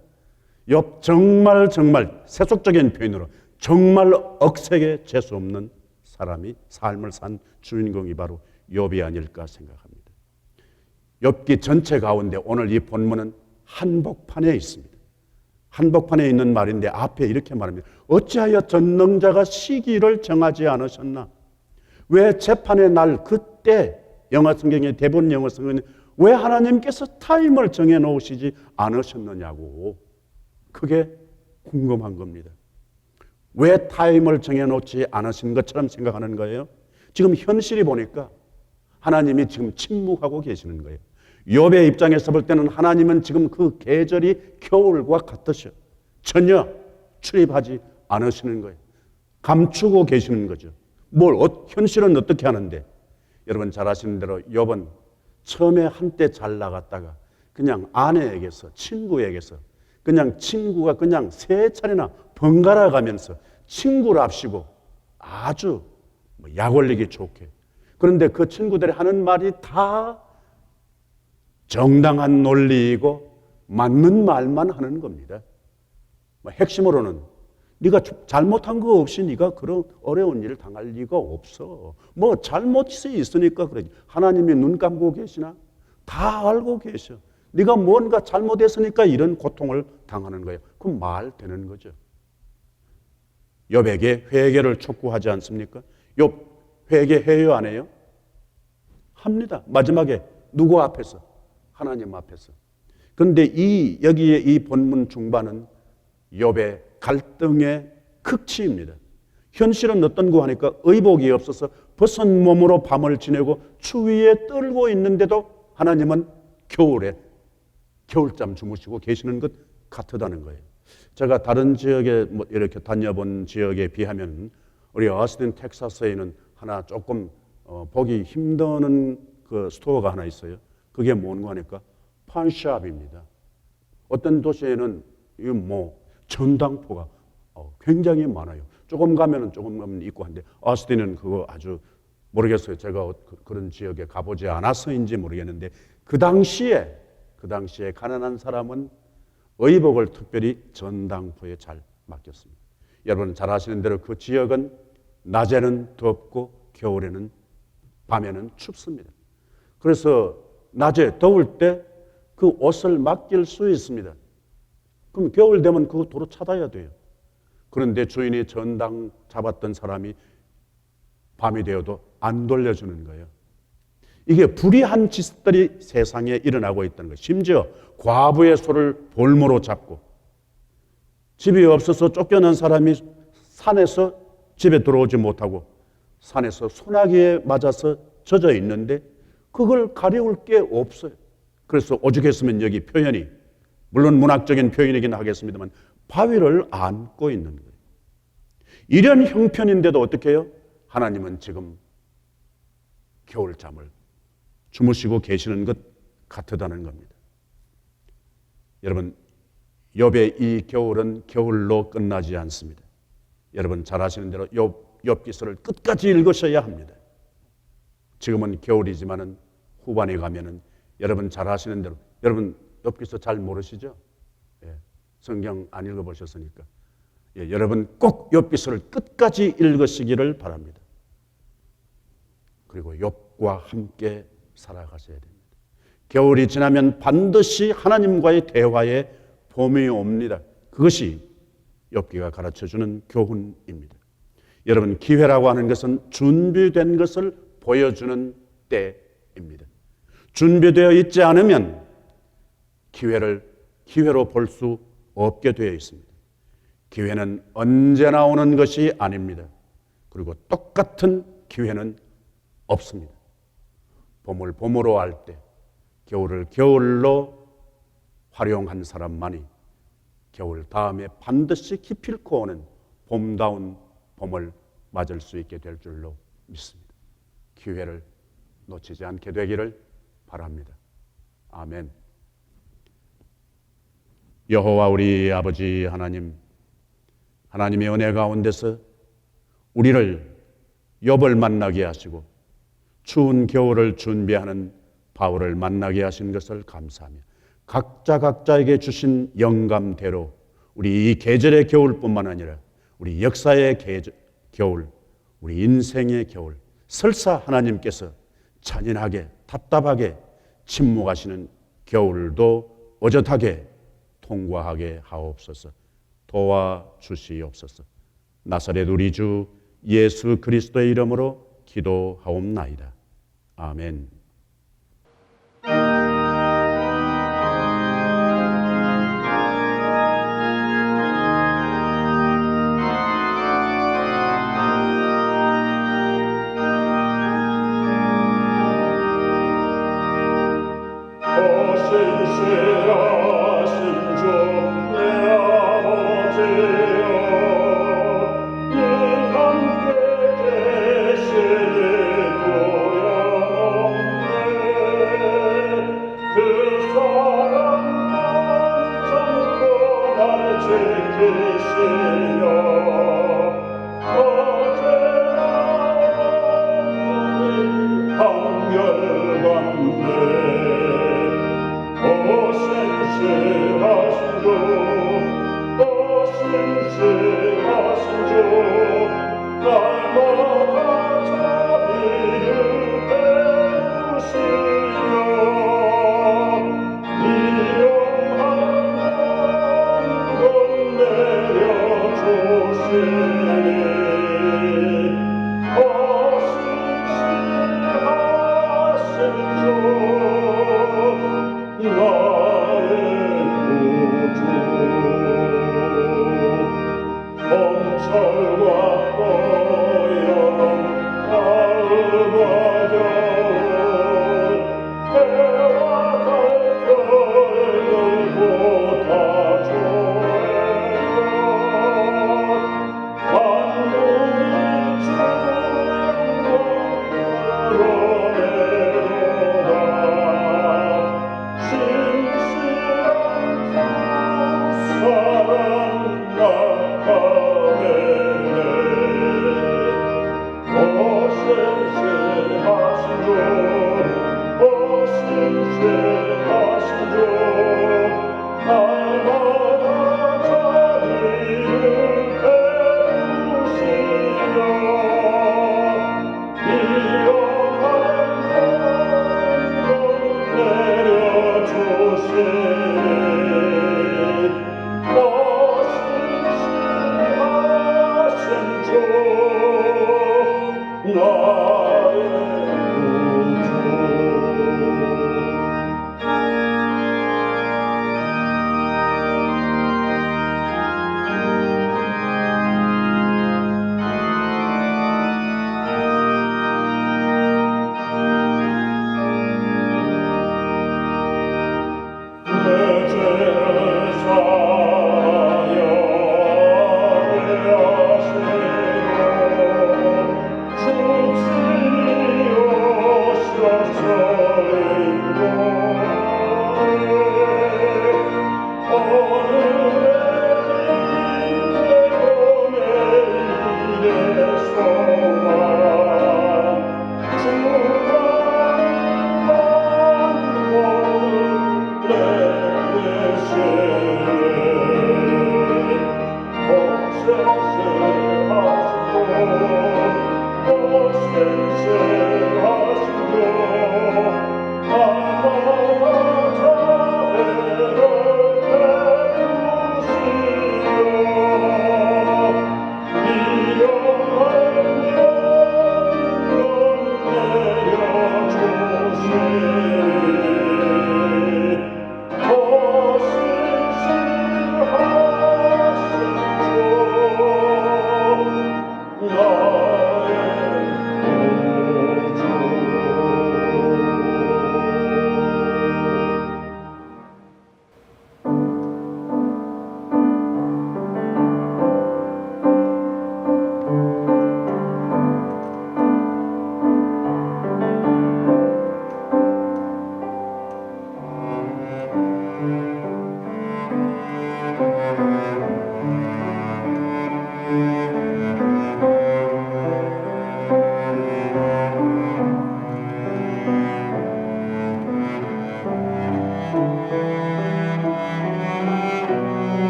욥 정말 세속적인 표현으로 정말 억세게 재수 없는 사람이 삶을 산 주인공이 바로 욥이 아닐까 생각합니다. 욥기 전체 가운데 오늘 이 본문은 한복판에 있습니다. 한복판에 있는 말인데 앞에 이렇게 말합니다. 어찌하여 전능자가 시기를 정하지 않으셨나? 왜 재판의 날 그때 영어 성경의 대부분 영어 성경은 왜 하나님께서 타임을 정해 놓으시지 않으셨느냐고. 그게 궁금한 겁니다. 왜 타임을 정해 놓지 않으신 것처럼 생각하는 거예요? 지금 현실이 보니까 하나님이 지금 침묵하고 계시는 거예요. 욥의 입장에서 볼 때는 하나님은 지금 그 계절이 겨울과 같으셔. 전혀 출입하지 않으시는 거예요. 감추고 계시는 거죠. 현실은 어떻게 하는데? 여러분 잘 아시는 대로 욥은 처음에 한때 잘 나갔다가 그냥 아내에게서, 친구에게서 그냥 친구가 그냥 세 차례나 번갈아 가면서 친구랍시고 아주 약 올리기 좋게. 그런데 그 친구들이 하는 말이 다 정당한 논리이고 맞는 말만 하는 겁니다. 핵심으로는 네가 잘못한 거 없이 네가 그런 어려운 일을 당할 리가 없어. 잘못이 있으니까 그러지. 하나님이 눈 감고 계시나? 다 알고 계셔. 네가 뭔가 잘못했으니까 이런 고통을 당하는 거예요. 그럼 말 되는 거죠. 욥에게 회개를 촉구하지 않습니까? 욥 회개해요 안 해요? 합니다. 마지막에 누구 앞에서? 하나님 앞에서. 그런데 여기에 이 본문 중반은 욥의 갈등의 극치입니다. 현실은 어떤 거 하니까 의복이 없어서 벗은 몸으로 밤을 지내고 추위에 떨고 있는데도 하나님은 겨울에 겨울잠 주무시고 계시는 것 같다는 거예요. 제가 다른 지역에 이렇게 다녀본 지역에 비하면 우리 어스틴 텍사스에 있는 하나 조금 보기 힘드는 그 스토어가 하나 있어요. 그게 뭔가 하니까 판샵입니다. 어떤 도시에는 전당포가 굉장히 많아요. 조금 가면은 있고 한데 어스틴은 그거 아주 모르겠어요. 제가 그런 지역에 가보지 않아서인지 모르겠는데 그 당시에 가난한 사람은 의복을 특별히 전당포에 잘 맡겼습니다. 여러분 잘 아시는 대로 그 지역은 낮에는 덥고 밤에는 춥습니다. 그래서 낮에 더울 때 그 옷을 맡길 수 있습니다. 그럼 겨울 되면 그거 도로 찾아야 돼요. 그런데 주인이 전당 잡았던 사람이 밤이 되어도 안 돌려주는 거예요. 이게 불의한 짓들이 세상에 일어나고 있다는 거예요. 심지어 과부의 소를 볼모로 잡고 집이 없어서 쫓겨난 사람이 산에서 집에 들어오지 못하고 산에서 소나기에 맞아서 젖어 있는데 그걸 가려울 게 없어요. 그래서 오죽했으면 여기 표현이 물론 문학적인 표현이긴 하겠습니다만 바위를 안고 있는 거예요. 이런 형편인데도 어떻게 해요? 하나님은 지금 겨울잠을 주무시고 계시는 것 같다는 겁니다. 여러분 욥의 이 겨울은 겨울로 끝나지 않습니다. 여러분 잘 아시는 대로 욥기서를 끝까지 읽으셔야 합니다. 지금은 겨울이지만은 후반에 가면은 여러분 잘 아시는 대로 여러분 욥기서 잘 모르시죠? 예, 성경 안 읽어보셨으니까 여러분 꼭 욥기서를 끝까지 읽으시기를 바랍니다. 그리고 욥과 함께 살아가셔야 됩니다. 겨울이 지나면 반드시 하나님과의 대화에 봄이 옵니다. 그것이 욥기가 가르쳐주는 교훈입니다. 여러분 기회라고 하는 것은 준비된 것을 보여주는 때입니다. 준비되어 있지 않으면 기회로 볼 수 없게 되어 있습니다. 기회는 언제나 오는 것이 아닙니다. 그리고 똑같은 기회는 없습니다. 봄을 봄으로 할 때, 겨울을 겨울로 활용한 사람만이 겨울 다음에 반드시 기필코 오는 봄다운 봄을 맞을 수 있게 될 줄로 믿습니다. 기회를 놓치지 않게 되기를 바랍니다. 아멘. 여호와 우리 아버지 하나님, 하나님의 은혜 가운데서 우리를 욥을 만나게 하시고 추운 겨울을 준비하는 바울을 만나게 하신 것을 감사하며 각자에게 주신 영감대로 우리 이 계절의 겨울뿐만 아니라 우리 역사의 겨울, 우리 인생의 겨울, 설사 하나님께서 잔인하게 답답하게 침묵하시는 겨울도 어젓하게 통과하게 하옵소서. 도와주시옵소서. 나사렛 우리 주 예수 그리스도의 이름으로 기도하옵나이다. 아멘. 주시오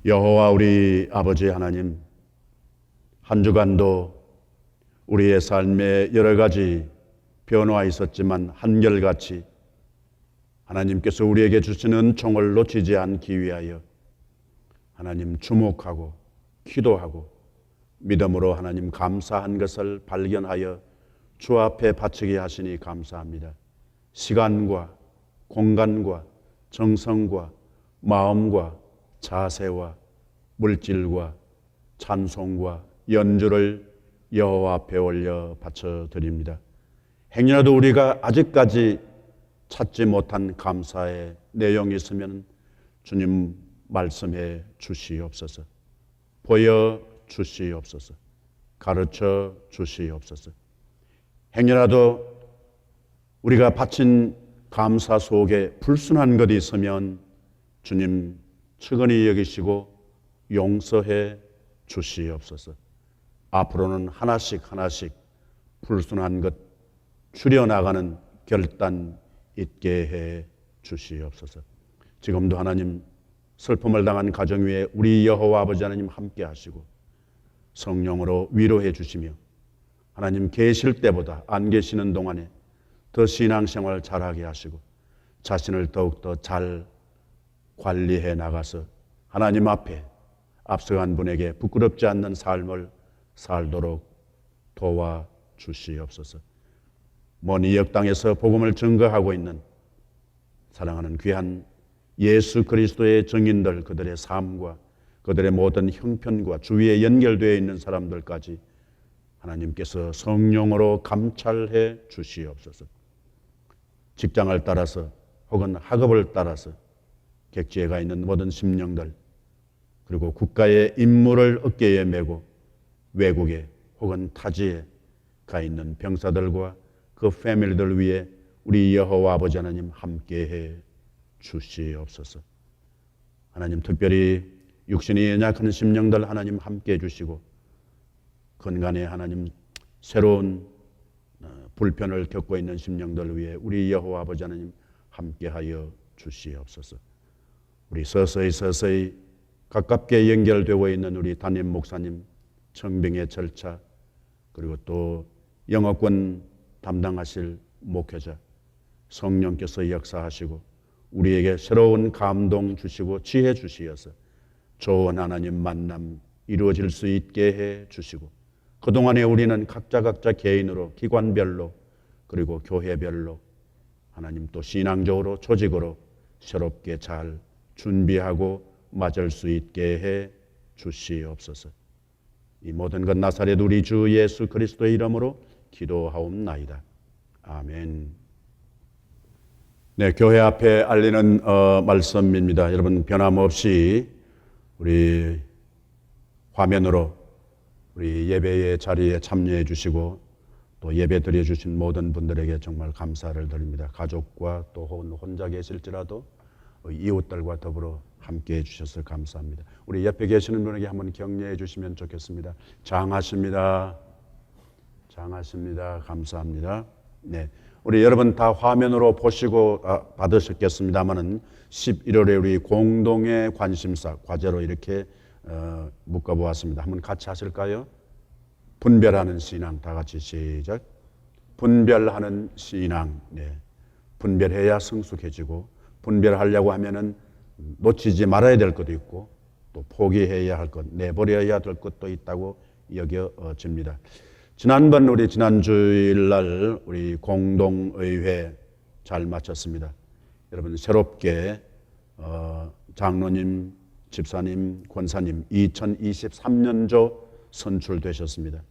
여호와 우리 아버지 하나님, 한 주간도 우리의 삶에 여러 가지 변화 있었지만 한결같이 하나님께서 우리에게 주시는 총을 놓치지 않기 위하여 하나님 주목하고 기도하고 믿음으로 하나님 감사한 것을 발견하여 주 앞에 바치게 하시니 감사합니다. 시간과 공간과 정성과 마음과 자세와 물질과 찬송과 연주를 여호와 앞에 올려 바쳐드립니다. 행여라도 우리가 아직까지 찾지 못한 감사의 내용이 있으면 주님 말씀해 주시옵소서. 보여 주시옵소서. 가르쳐 주시옵소서. 행여라도 우리가 바친 감사 속에 불순한 것이 있으면 주님 측은히 여기시고 용서해 주시옵소서. 앞으로는 하나씩 하나씩 불순한 것 줄여나가는 결단 있게 해 주시옵소서. 지금도 하나님 슬픔을 당한 가정 위에 우리 여호와 아버지 하나님 함께 하시고 성령으로 위로해 주시며 하나님 계실 때보다 안 계시는 동안에 더 신앙생활 잘하게 하시고 자신을 더욱더 잘 관리해 나가서 하나님 앞에 앞서간 분에게 부끄럽지 않는 삶을 살도록 도와주시옵소서. 먼 이역 땅에서 복음을 증거하고 있는 사랑하는 귀한 예수 그리스도의 증인들, 그들의 삶과 그들의 모든 형편과 주위에 연결되어 있는 사람들까지 하나님께서 성령으로 감찰해 주시옵소서. 직장을 따라서 혹은 학업을 따라서 객지에 가 있는 모든 심령들, 그리고 국가의 임무를 어깨에 메고 외국에 혹은 타지에 가 있는 병사들과 그 패밀리들 위해 우리 여호와 아버지 하나님 함께해 주시옵소서. 하나님 특별히 육신이 연약한 심령들 하나님 함께해 주시고 건강에 하나님 새로운 불편을 겪고 있는 심령들 위해 우리 여호와 아버지 하나님 함께하여 주시옵소서. 우리 서서히 가깝게 연결되고 있는 우리 담임 목사님 청빙의 절차, 그리고 또 영어권 담당하실 목회자 성령께서 역사하시고 우리에게 새로운 감동 주시고 지혜 주시어서 좋은 하나님 만남 이루어질 수 있게 해 주시고 그동안에 우리는 각자 개인으로 기관별로 그리고 교회별로 하나님 또 신앙적으로 조직으로 새롭게 잘 준비하고 맞을 수 있게 해 주시옵소서. 이 모든 것 나사렛 우리 주 예수 그리스도의 이름으로 기도하옵나이다. 아멘. 네, 교회 앞에 알리는 말씀입니다. 여러분 변함없이 우리 화면으로 우리 예배의 자리에 참여해 주시고 또 예배 드려 주신 모든 분들에게 정말 감사를 드립니다. 가족과 또 혼자 계실지라도 이웃들과 더불어 함께 해 주셔서 감사합니다. 우리 옆에 계시는 분에게 한번 격려해 주시면 좋겠습니다. 장하십니다. 장하십니다. 감사합니다. 네, 우리 여러분 다 화면으로 보시고 받으셨겠습니다만은 11월에 우리 공동의 관심사 과제로 이렇게 묶어보았습니다. 한번 같이 하실까요? 분별하는 신앙. 다 같이 시작. 분별하는 신앙. 네. 분별해야 성숙해지고 분별하려고 하면은 놓치지 말아야 될 것도 있고 또 포기해야 할 것, 내버려야 될 것도 있다고 여겨집니다. 지난번 우리 지난 주일날 우리 공동의회 잘 마쳤습니다. 여러분 새롭게 장로님, 집사님, 권사님 2023년조 선출되셨습니다.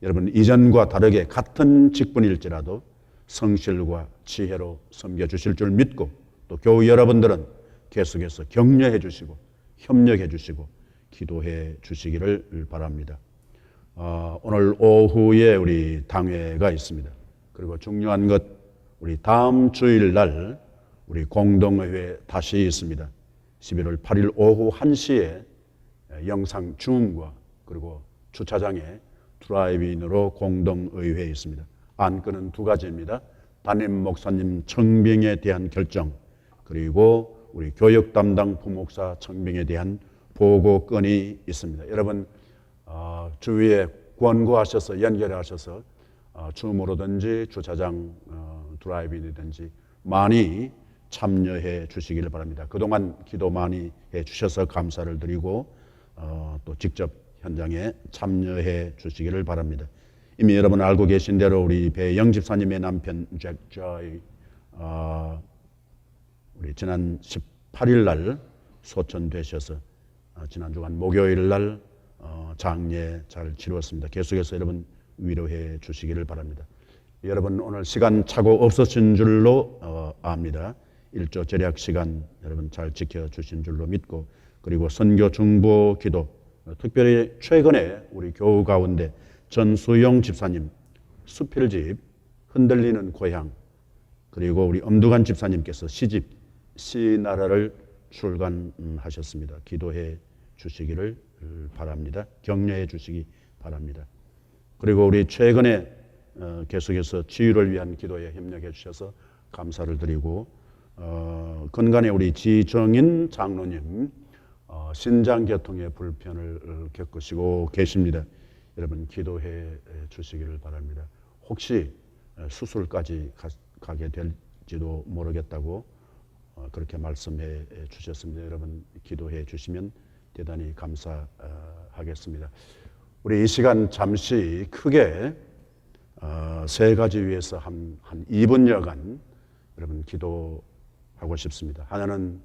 여러분 이전과 다르게 같은 직분일지라도 성실과 지혜로 섬겨주실 줄 믿고 또 교우 여러분들은 계속해서 격려해 주시고 협력해 주시고 기도해 주시기를 바랍니다. 오늘 오후에 우리 당회가 있습니다. 그리고 중요한 것 우리 다음 주일날 우리 공동의회 다시 있습니다. 11월 8일 오후 1시에 영상 줌과 그리고 주차장에 드라이브인으로 공동의회에 있습니다. 안건은 두 가지입니다. 담임 목사님 청빙에 대한 결정 그리고 우리 교육 담당 부목사 청빙에 대한 보고건이 있습니다. 여러분 주위에 권고하셔서 연결하셔서 줌으로든지 주차장 드라이브인이든지 많이 참여해 주시기를 바랍니다. 그동안 기도 많이 해 주셔서 감사를 드리고 또 직접 현장에 참여해 주시기를 바랍니다. 이미 여러분 알고 계신 대로 우리 배영 집사님의 남편 잭 조이 우리 지난 18일 날 소천되셔서 지난 주간 목요일 날 장례 잘 치루었습니다. 계속해서 여러분 위로해 주시기를 바랍니다. 여러분 오늘 시간 차고 없으신 줄로 압니다. 일조 절약 시간 여러분 잘 지켜주신 줄로 믿고 그리고 선교 중보 기도 특별히 최근에 우리 교우 가운데 전수용 집사님 수필집 흔들리는 고향 그리고 우리 엄두간 집사님께서 시집 시나라를 출간하셨습니다. 기도해 주시기를 바랍니다. 격려해 주시기 바랍니다. 그리고 우리 최근에 계속해서 치유를 위한 기도에 협력해 주셔서 감사를 드리고 근간에 우리 지정인 장로님 신장계통의 불편을 겪으시고 계십니다. 여러분 기도해 주시기를 바랍니다. 혹시 수술까지 가게 될지도 모르겠다고 그렇게 말씀해 주셨습니다. 여러분 기도해 주시면 대단히 감사하겠습니다. 우리 이 시간 잠시 크게 세 가지 위해서 한 2분여간 여러분 기도하고 싶습니다. 하나는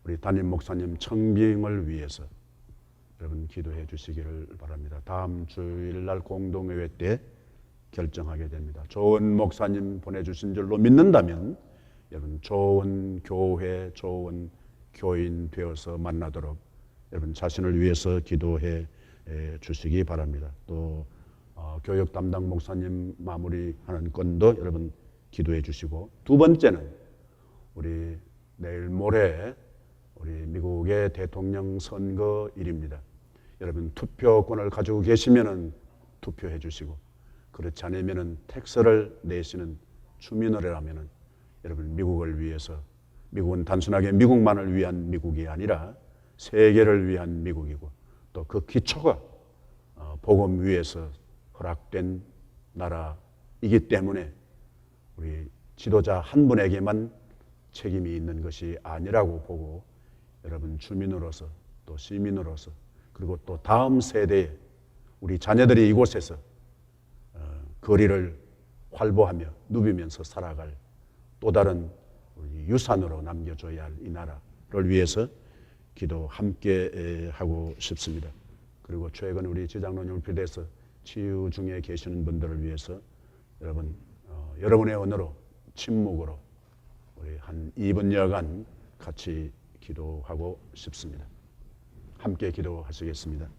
우리 담임 목사님 청빙을 위해서 여러분 기도해 주시기를 바랍니다. 다음 주일날 공동회의 때 결정하게 됩니다. 좋은 목사님 보내주신 줄로 믿는다면 여러분 좋은 교회, 좋은 교인 되어서 만나도록 여러분 자신을 위해서 기도해 주시기 바랍니다. 또 교육 담당 목사님 마무리하는 건도 여러분 기도해 주시고 두 번째는 우리 내일 모레 우리 미국의 대통령 선거일입니다. 여러분 투표권을 가지고 계시면은 투표해 주시고 그렇지 않으면은 텍스를 내시는 주민으로라면은 여러분 미국을 위해서 미국은 단순하게 미국만을 위한 미국이 아니라 세계를 위한 미국이고 또 그 기초가 복음 위에서 허락된 나라이기 때문에 우리 지도자 한 분에게만 책임이 있는 것이 아니라고 보고 여러분 주민으로서 또 시민으로서 그리고 또 다음 세대에 우리 자녀들이 이곳에서 거리를 활보하며 누비면서 살아갈 또 다른 우리 유산으로 남겨줘야 할 이 나라를 위해서 기도 함께 하고 싶습니다. 그리고 최근 우리 지장로님을 비롯해서 치유 중에 계시는 분들을 위해서 여러분 여러분의 언어로 침묵으로 우리 한 2분여간 같이 기도하고 싶습니다. 함께 기도하시겠습니다.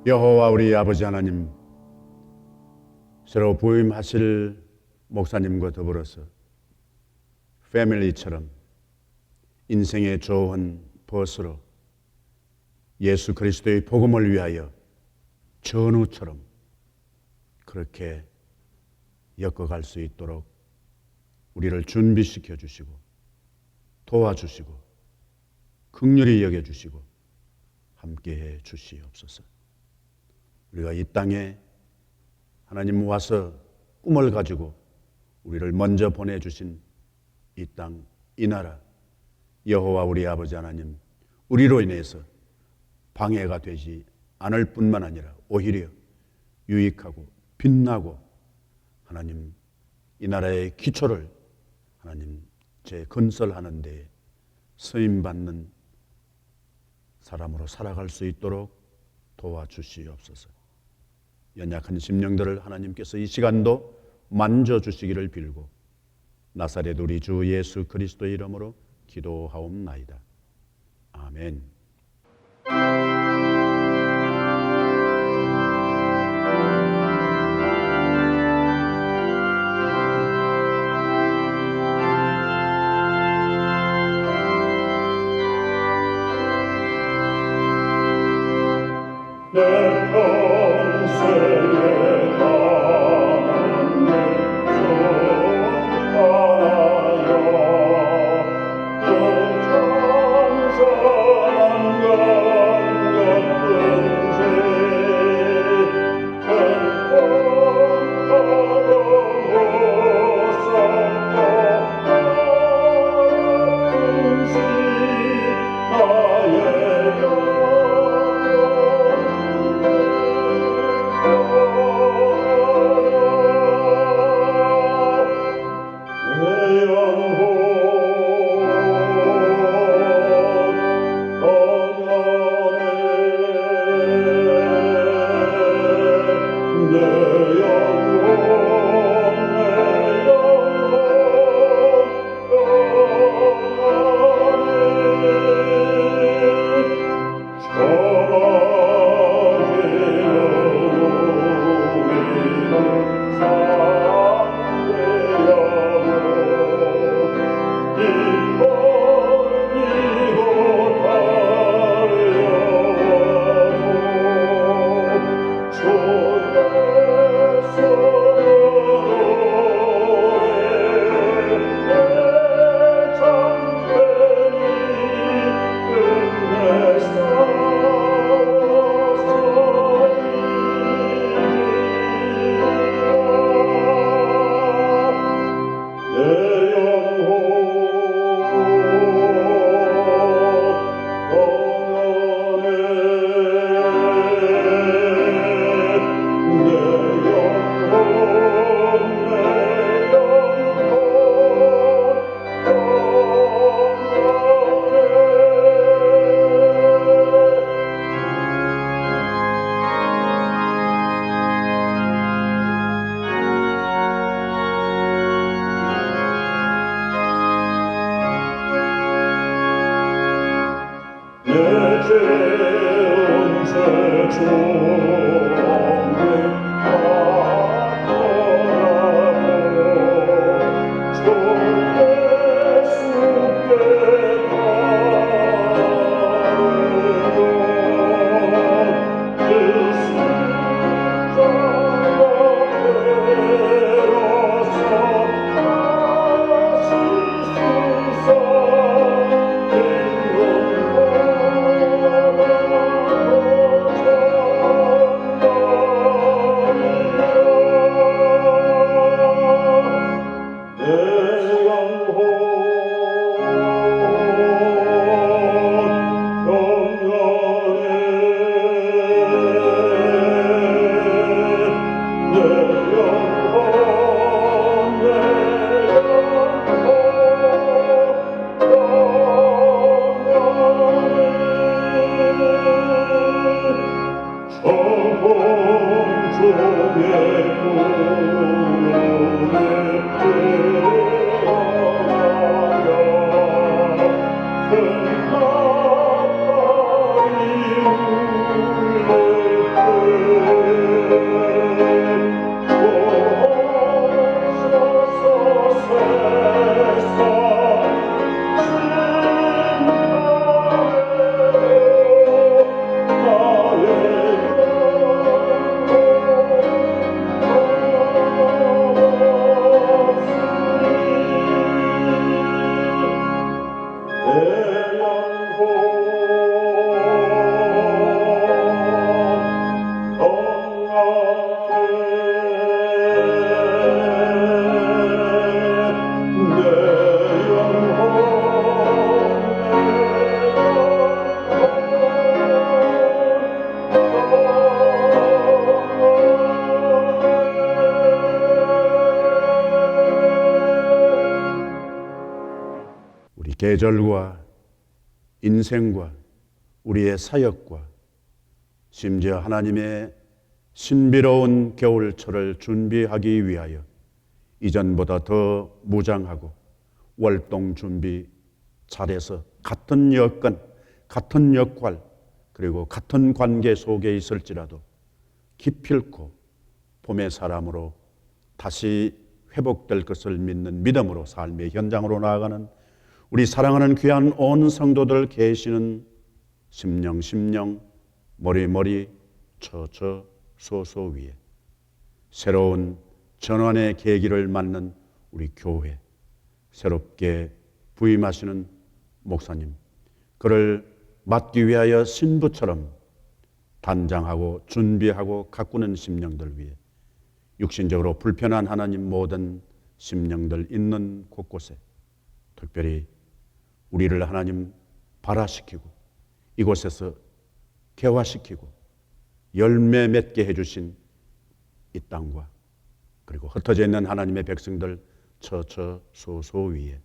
여호와 우리 아버지 하나님, 새로 부임하실 목사님과 더불어서 패밀리처럼 인생의 좋은 벗으로 예수 그리스도의 복음을 위하여 전우처럼 그렇게 엮어갈 수 있도록 우리를 준비시켜 주시고 도와주시고 긍휼히 여겨주시고 함께해 주시옵소서. 우리가 이 땅에 하나님 와서 꿈을 가지고 우리를 먼저 보내주신 이 땅, 이 나라, 여호와 우리 아버지 하나님, 우리로 인해서 방해가 되지 않을 뿐만 아니라 오히려 유익하고 빛나고 하나님 이 나라의 기초를 하나님 재건설하는 데 쓰임받는 사람으로 살아갈 수 있도록 도와주시옵소서. 연약한 심령들을 하나님께서 이 시간도 만져주시기를 빌고 나사렛 우리 주 예수 그리스도의 이름으로 기도하옵나이다. 아멘. 내 평생에 가는 길중 하나여 늘 찬송한 것든지 행복하여 무섭고 나같은시 나의 영혼 계절과 인생과 우리의 사역과 심지어 하나님의 신비로운 겨울철을 준비하기 위하여 이전보다 더 무장하고 월동 준비 잘해서 같은 여건, 같은 역할, 그리고 같은 관계 속에 있을지라도 기필코 봄의 사람으로 다시 회복될 것을 믿는 믿음으로 삶의 현장으로 나아가는 우리 사랑하는 귀한 온 성도들 계시는 심령 머리 처 소소 위에 새로운 전환의 계기를 맞는 우리 교회, 새롭게 부임하시는 목사님, 그를 맡기 위하여 신부처럼 단장하고 준비하고 가꾸는 심령들 위해 육신적으로 불편한 하나님 모든 심령들 있는 곳곳에 특별히 우리를 하나님 발화시키고 이곳에서 개화시키고 열매 맺게 해주신 이 땅과 그리고 흩어져 있는 하나님의 백성들 처소소 위에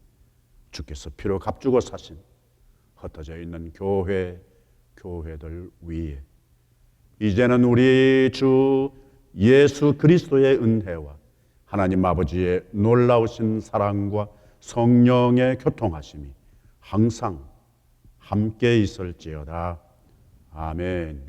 주께서 피로 값주고 사신 흩어져 있는 교회들 위에 이제는 우리 주 예수 그리스도의 은혜와 하나님 아버지의 놀라우신 사랑과 성령의 교통하심이 항상 함께 있을지어다. 아멘.